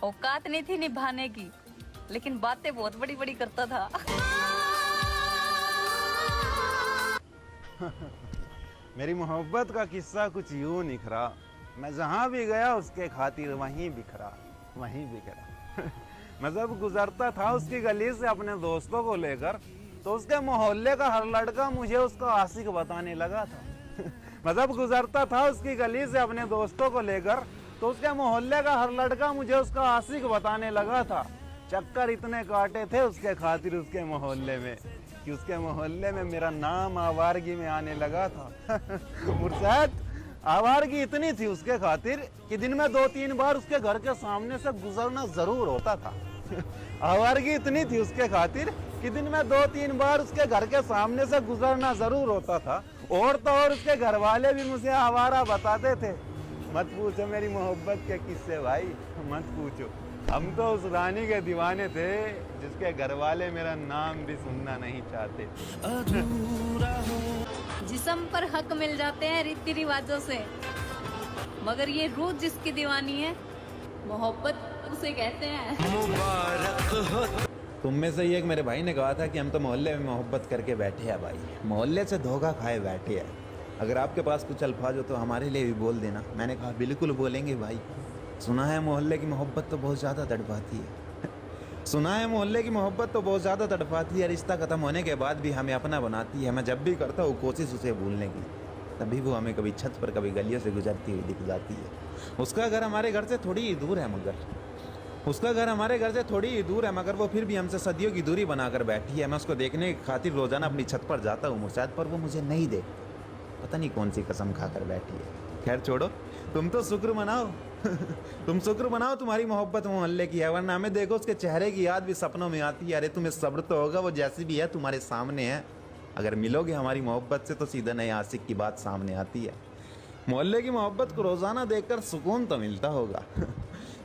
औकात नहीं थी निभाने की, लेकिन बातें बहुत बड़ी बड़ी करता था। मेरी मोहब्बत का किस्सा कुछ यूं निखरा, मैं जहाँ भी गया उसके खातिर वहीं बिखरा, वहीं बिखरा। मैं जब गुजरता था उसकी गली से अपने दोस्तों को लेकर, तो उसके मोहल्ले का हर लड़का मुझे उसका आशिक बताने लगा था। मैं जब गुजरता था उसकी गली से अपने दोस्तों को लेकर, तो उसके मोहल्ले का हर लड़का मुझे उसका आशिक बताने लगा था। चक्कर इतने काटे थे उसके खातिर उसके मोहल्ले में कि उसके मोहल्ले में मेरा नाम आवारगी में आने लगा था। मुर्शद, आवारगी इतनी थी उसके खातिर कि दिन में 2-3 बार उसके घर के सामने से गुजरना जरूर होता था। आवारगी इतनी थी उसके खातिर कि दिन में 2-3 बार उसके घर के सामने से गुजरना जरूर होता था। और तो और उसके घर वाले भी मुझे आवारा बताते थे। मत पूछो मेरी मोहब्बत के किस्से भाई, मत पूछो। हम तो उस रानी के दीवाने थे जिसके घर वाले मेरा नाम भी सुनना नहीं चाहते। जिस्म पर हक मिल जाते हैं रीति रिवाजों से, मगर ये रूह जिसकी दीवानी है, मोहब्बत उसे कहते हैं। मुबारक हो। तुम में से ही एक मेरे भाई ने कहा था कि हम तो मोहल्ले में मोहब्बत करके बैठे हैं भाई, मोहल्ले से धोखा खाए बैठे हैं। अगर आपके पास कुछ अल्फाज हो तो हमारे लिए भी बोल देना। मैंने कहा बिल्कुल बोलेंगे भाई। सुना है मोहल्ले की मोहब्बत तो बहुत ज़्यादा तड़पाती है। सुना है मोहल्ले की मोहब्बत तो बहुत ज़्यादा तड़पाती है, रिश्ता ख़त्म होने के बाद भी हमें अपना बनाती है। मैं जब भी करता हूँ कोशिश उसे भूलने की, तभी वो हमें कभी छत पर कभी गलियों से गुजरती हुई दिख जाती है। उसका घर हमारे घर से थोड़ी ही दूर है, मगर वो फिर भी हमसे सदियों की दूरी बनाकर बैठी है। मैं उसको देखने की खातिर रोज़ाना अपनी छत पर जाता हूँ मुर्शद, पर वो मुझे नहीं देख, पता नहीं कौन सी कसम खाकर बैठी है। खैर छोड़ो, तुम तो शुक्र मनाओ। तुम शुक्र मनाओ तुम्हारी मोहब्बत मोहल्ले की है, वरना हमें देखो उसके चेहरे की याद भी सपनों में आती है। अरे तुम्हें सब्र तो होगा, वो जैसी भी है तुम्हारे सामने है। अगर मिलोगे हमारी मोहब्बत से तो सीधा नए आशिक की बात सामने आती है। मोहल्ले की मोहब्बत को रोज़ाना देखकर सुकून तो मिलता होगा।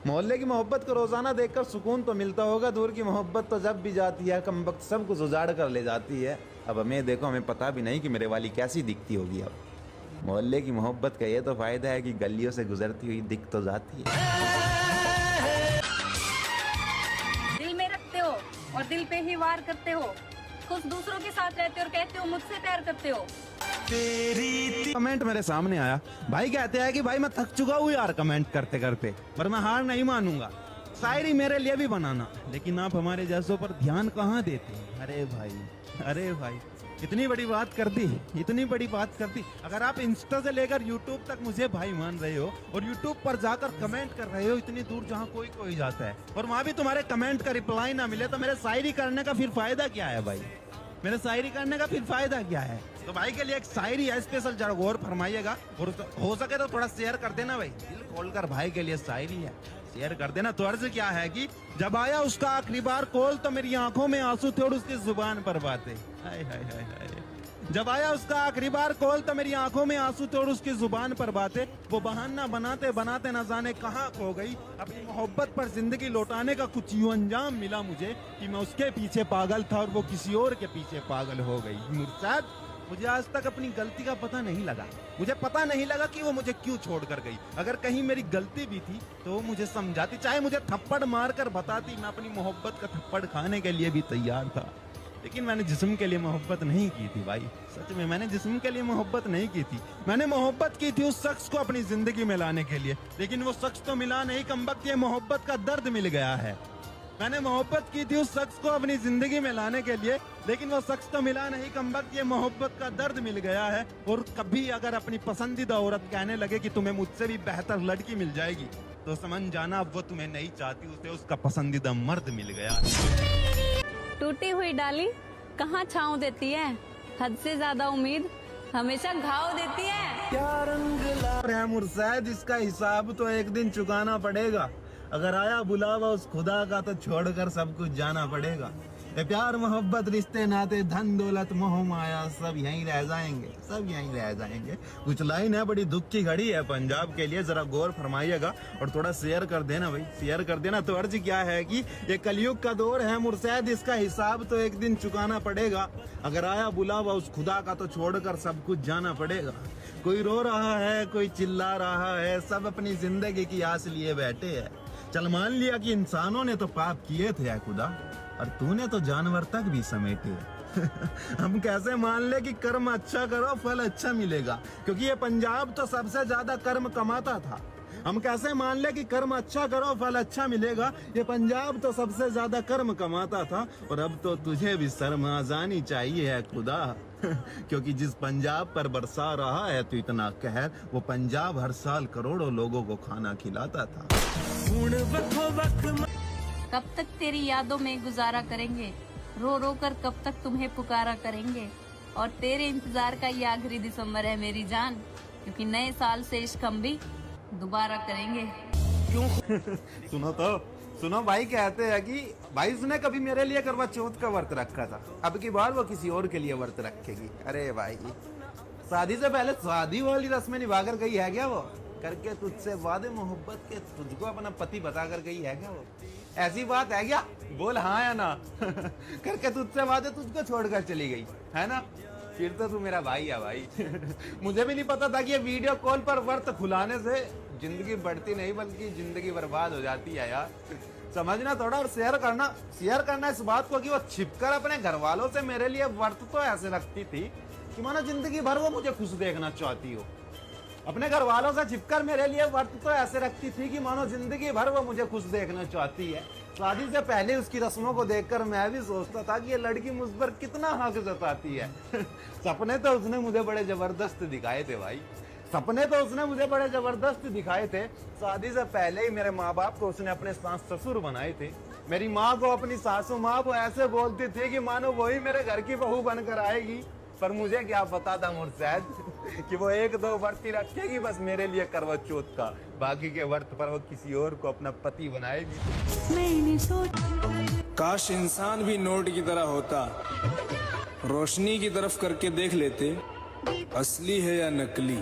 मोहल्ले की मोहब्बत को रोज़ाना देखकर सुकून तो मिलता होगा। दूर की मोहब्बत तो जब भी जाती है कम वक्त सब कुछ उजाड़ कर ले जाती है। अब हमें देखो, हमें पता भी नहीं कि मेरे वाली कैसी दिखती होगी। अब मोहल्ले की मोहब्बत का ये तो फ़ायदा है कि गलियों से गुजरती हुई दिख तो जाती है। दिल में रखते हो और दिल पे ही वार करते हो, खुद दूसरों के साथ रहते हो और कहते हो मुझसे प्यार करते हो। तेरी कमेंट मेरे सामने आया, भाई कहते हैं कि भाई मैं थक चुका हूँ यार कमेंट करते करते, पर मैं हार नहीं मानूंगा। शायरी मेरे लिए भी बनाना, लेकिन आप हमारे जैसों पर ध्यान कहाँ देते हैं। अरे भाई इतनी बड़ी बात कर दी। अगर आप इंस्टा से लेकर यूट्यूब तक मुझे भाई मान रहे हो और यूट्यूब पर जाकर कमेंट कर रहे हो इतनी दूर जहाँ कोई जाता है, और वहाँ भी तुम्हारे कमेंट का रिप्लाई ना मिले, तो मेरे शायरी करने का फिर फायदा क्या है भाई? मेरे शायरी करने का फिर फायदा क्या है? तो भाई के लिए एक शायरी है स्पेशल, जरा गौर फरमाइएगा, और हो सके तो थोड़ा शेयर कर देना भाई, दिल खोलकर भाई के लिए शायरी है, शेयर कर देना। तो अर्ज क्या है कि जब आया उसका आखिरी बार कॉल तो मेरी आंखों में आंसू थे और उसकी जुबान पर बातें। हाय हाय हाय हाय। जब आया उसका आखिरी बार कॉल तो मेरी आंखों में आंसू थे और उसकी जुबान पर बातें। वो बहाना बनाते बनाते न जाने कहाँ खो गई। अपनी मोहब्बत पर जिंदगी लौटाने का कुछ यूं अंजाम मिला मुझे कि मैं उसके पीछे पागल था और वो किसी और के पीछे पागल हो गई। मुर्शद, मुझे आज तक अपनी गलती का पता नहीं लगा। मुझे पता नहीं लगा कि वो मुझे क्यों छोड़कर गई। अगर कहीं मेरी गलती भी थी तो वो मुझे समझाती, चाहे मुझे थप्पड़ मारकर बताती। मैं अपनी मोहब्बत का थप्पड़ खाने के लिए भी तैयार था, लेकिन मैंने जिस्म के लिए मोहब्बत नहीं की थी भाई। सच में मैंने जिस्म के लिए मोहब्बत नहीं की थी। मैंने मोहब्बत की थी उस शख्स को अपनी जिंदगी में लाने के लिए, लेकिन वो शख्स तो मिला नहीं, कमबख्त ये मोहब्बत का दर्द मिल गया है। मैंने मोहब्बत की थी उस शख्स को अपनी जिंदगी में लाने के लिए, लेकिन वो शख्स तो मिला नहीं, कमबख्त ये मोहब्बत का दर्द मिल गया है। और कभी अगर अपनी पसंदीदा औरत कहने लगे कि तुम्हें मुझसे भी बेहतर लड़की मिल जाएगी, तो समझ जाना अब वो तुम्हें नहीं चाहती, उसे उसका पसंदीदा मर्द मिल गया। टूटी हुई डाली कहाँ छाँव देती है, हद से ज्यादा उम्मीद हमेशा घाव देती है। क्या रंग ला मुर्शद, इसका हिसाब तो एक दिन चुकाना पड़ेगा। अगर आया बुलावा उस खुदा का तो छोड़कर सब कुछ जाना पड़ेगा। ये प्यार मोहब्बत रिश्ते नाते धन दौलत मोह माया सब यहीं रह जाएंगे। कुछ लाइन है, बड़ी दुख की घड़ी है पंजाब के लिए, जरा गौर फरमाइएगा और थोड़ा शेयर कर देना भाई, शेयर कर देना। तो अर्ज क्या है कि ये कलयुग का दौर है मुर्शद, इसका हिसाब तो एक दिन चुकाना पड़ेगा। अगर आया बुलावा उस खुदा का तो छोड़कर सब कुछ जाना पड़ेगा। कोई रो रहा है, कोई चिल्ला रहा है, सब अपनी जिंदगी की आस लिए बैठे हैं। चल मान लिया कि इंसानों ने तो पाप किए थे, खुदा, और तूने तो जानवर तक भी समेटे। हम कैसे मान ले कि कर्म अच्छा करो फल अच्छा मिलेगा, क्योंकि ये पंजाब तो सबसे ज्यादा कर्म कमाता था। हम कैसे मान ले कि कर्म अच्छा करो फल अच्छा मिलेगा, ये पंजाब तो सबसे ज्यादा कर्म कमाता था। और अब तो तुझे भी शर्म आ जानी चाहिए है खुदा, क्योंकि जिस पंजाब पर बरसा रहा है तो इतना कहर, वो पंजाब हर साल करोड़ों लोगों को खाना खिलाता था। कब तक तेरी यादों में गुजारा करेंगे, रो रो कर कब तक तुम्हें पुकारा करेंगे। और तेरे इंतजार का ये आखिरी दिसंबर है मेरी जान, क्योंकि नए साल से इश्क हम भी दोबारा करेंगे। सुनो भाई, कहते हैं कि भाई उसने कभी मेरे लिए करवा चौथ का व्रत रखा था, अब की बार वो किसी और के लिए व्रत रखेगी। अरे भाई, शादी से पहले शादी वाली रस्में निभा कर गई है क्या वो? करके तुझसे वादे मोहब्बत के तुझको अपना पति बता कर गई है क्या वो? ऐसी बात है क्या? बोल हाँ या ना। करके तुझसे वादे तुझको छोड़कर चली गई है ना? फिर तो तू मेरा भाई है भाई। मुझे भी नहीं पता था कि ये वीडियो कॉल पर व्रत खुलाने से जिंदगी बढ़ती नहीं बल्कि जिंदगी बर्बाद हो जाती है यार। समझना थोड़ा और शेयर करना इस बात को कि वो छिपकर अपने घर वालों से मेरे लिए व्रत तो ऐसे रखती थी कि मानो जिंदगी भर वो मुझे खुश देखना चाहती हो। अपने घर वालों से छिपकर मेरे लिए व्रत तो ऐसे रखती थी कि मानो जिंदगी भर वो मुझे खुश देखना चाहती है। शादी से पहले उसकी रस्मों को देखकर मैं भी सोचता था कि ये लड़की मुझ पर कितना हक जताती है। सपने तो उसने मुझे बड़े जबरदस्त दिखाए थे भाई, सपने तो उसने मुझे बड़े जबरदस्त दिखाए थे। शादी से पहले ही मेरे माँ बाप को उसने अपने सास ससुर बनाए थे। मेरी माँ को अपनी सासू माँ को ऐसे बोलती थी कि मानो वही मेरे घर की बहू बनकर आएगी। पर मुझे क्या पता था मुर्शद कि वो एक दो व्रत ही रखेगी बस मेरे लिए करवा चौथ का, बाकी के व्रत पर वो किसी और को अपना पति बनाएगी। काश इंसान भी नोट की तरह होता, रोशनी की तरफ करके देख लेते असली है या नकली।